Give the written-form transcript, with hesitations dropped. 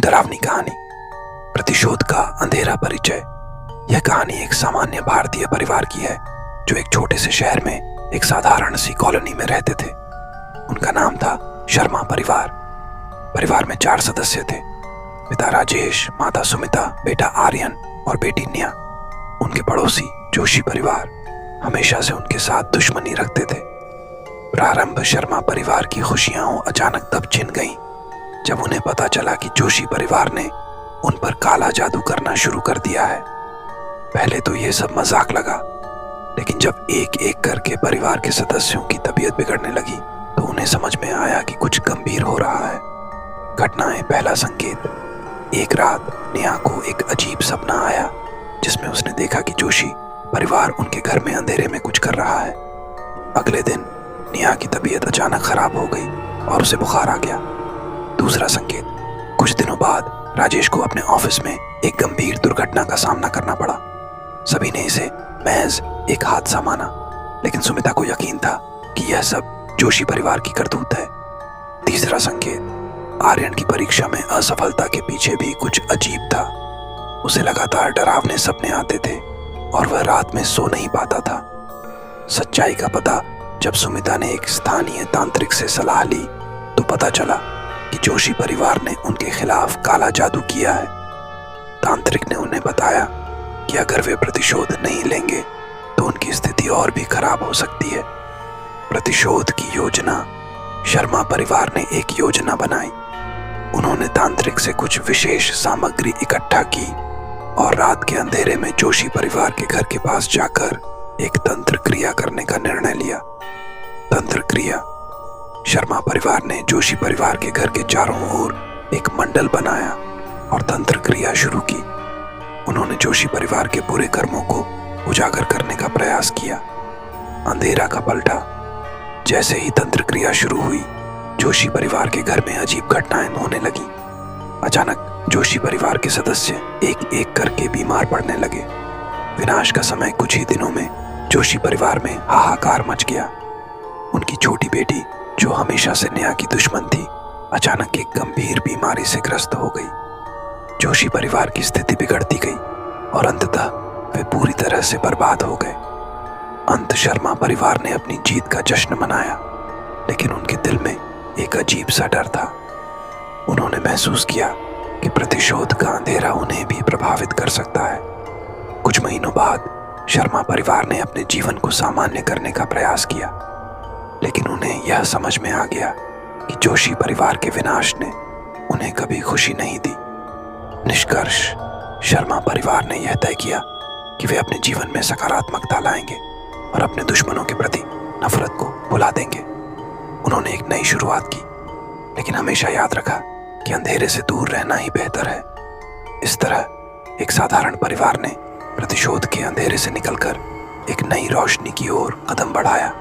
डरावनी कहानी, प्रतिशोध का अंधेरा परिचय। यह कहानी एक सामान्य भारतीय परिवार की है जो एक छोटे से शहर में एक साधारण सी कॉलोनी में रहते थे। उनका नाम था शर्मा परिवार। परिवार में 4 सदस्य थे, पिता राजेश, माता सुमिता, बेटा आर्यन और बेटी निया। उनके पड़ोसी जोशी परिवार हमेशा से उनके साथ दुश्मनी रखते थे। प्रारंभ शर्मा परिवार की खुशियां अचानक तब छिन गईं जब उन्हें पता चला कि जोशी परिवार ने उन पर काला जादू करना शुरू कर दिया है। पहले तो ये सब मजाक लगा, लेकिन जब एक एक करके परिवार के सदस्यों की तबीयत बिगड़ने लगी तो उन्हें समझ में आया कि कुछ गंभीर हो रहा है। घटनाएं पहला संकेत। एक रात नेहा को एक अजीब सपना आया जिसमें उसने देखा कि जोशी परिवार उनके घर में अंधेरे में कुछ कर रहा है। अगले दिन नेहा की तबीयत अचानक खराब हो गई और उसे बुखार आ गया। दूसरा संकेत। कुछ दिनों बाद राजेश को अपने ऑफिस में एक गंभीर दुर्घटना का सामना करना पड़ा। सभी ने इसे महज एक हादसा माना, लेकिन सुमिता को यकीन था कि यह सब जोशी परिवार की करतूत है। तीसरा संकेत। आर्यन की परीक्षा में असफलता के पीछे भी कुछ अजीब था। उसे लगातार डरावने सपने आते थे और वह रात में सो नहीं पाता था। सच्चाई का पता जब सुमिता ने एक स्थानीय तांत्रिक से सलाह ली तो पता चला कि जोशी परिवार ने उनके खिलाफ काला जादू किया है। तांत्रिक ने उन्हें बताया कि अगर वे प्रतिशोध नहीं लेंगे तो उनकी स्थिति और भी खराब हो सकती है। प्रतिशोध की योजना। शर्मा परिवार ने एक योजना बनाई। उन्होंने तांत्रिक से कुछ विशेष सामग्री इकट्ठा की और रात के अंधेरे में जोशी परिवार के घर के पास जाकर एक तंत्र क्रिया करने का निर्णय लिया। तंत्र क्रिया। शर्मा परिवार ने जोशी परिवार के घर के चारों ओर एक मंडल बनाया और तंत्र क्रिया शुरू की। उन्होंने जोशी परिवार के बुरे कर्मों को उजागर करने का प्रयास किया। अंधेरा का पलटा। जैसे ही तंत्र क्रिया शुरू हुई, जोशी परिवार के घर में अजीब घटनाएं होने लगी। अचानक जोशी परिवार के सदस्य एक एक करके बीमार पड़ने लगे। विनाश का समय कुछ ही दिनों में जोशी परिवार में हाहाकार मच गया। उनकी छोटी बेटी, जो हमेशा से नेहा की दुश्मन थी, अचानक एक गंभीर बीमारी से ग्रस्त हो गई। जोशी परिवार की स्थिति बिगड़ती गई और अंततः वे पूरी तरह से बर्बाद हो गए। अंत शर्मा परिवार ने अपनी जीत का जश्न मनाया, लेकिन उनके दिल में एक अजीब सा डर था। उन्होंने महसूस किया कि प्रतिशोध का अंधेरा उन्हें भी प्रभावित कर सकता है। कुछ महीनों बाद शर्मा परिवार ने अपने जीवन को सामान्य करने का प्रयास किया, लेकिन उन्हें यह समझ में आ गया कि जोशी परिवार के विनाश ने उन्हें कभी खुशी नहीं दी। निष्कर्ष। शर्मा परिवार ने यह तय किया कि वे अपने जीवन में सकारात्मकता लाएंगे और अपने दुश्मनों के प्रति नफरत को भुला देंगे। उन्होंने एक नई शुरुआत की, लेकिन हमेशा याद रखा कि अंधेरे से दूर रहना ही बेहतर है। इस तरह एक साधारण परिवार ने प्रतिशोध के अंधेरे से निकलकर एक नई रोशनी की ओर कदम बढ़ाया।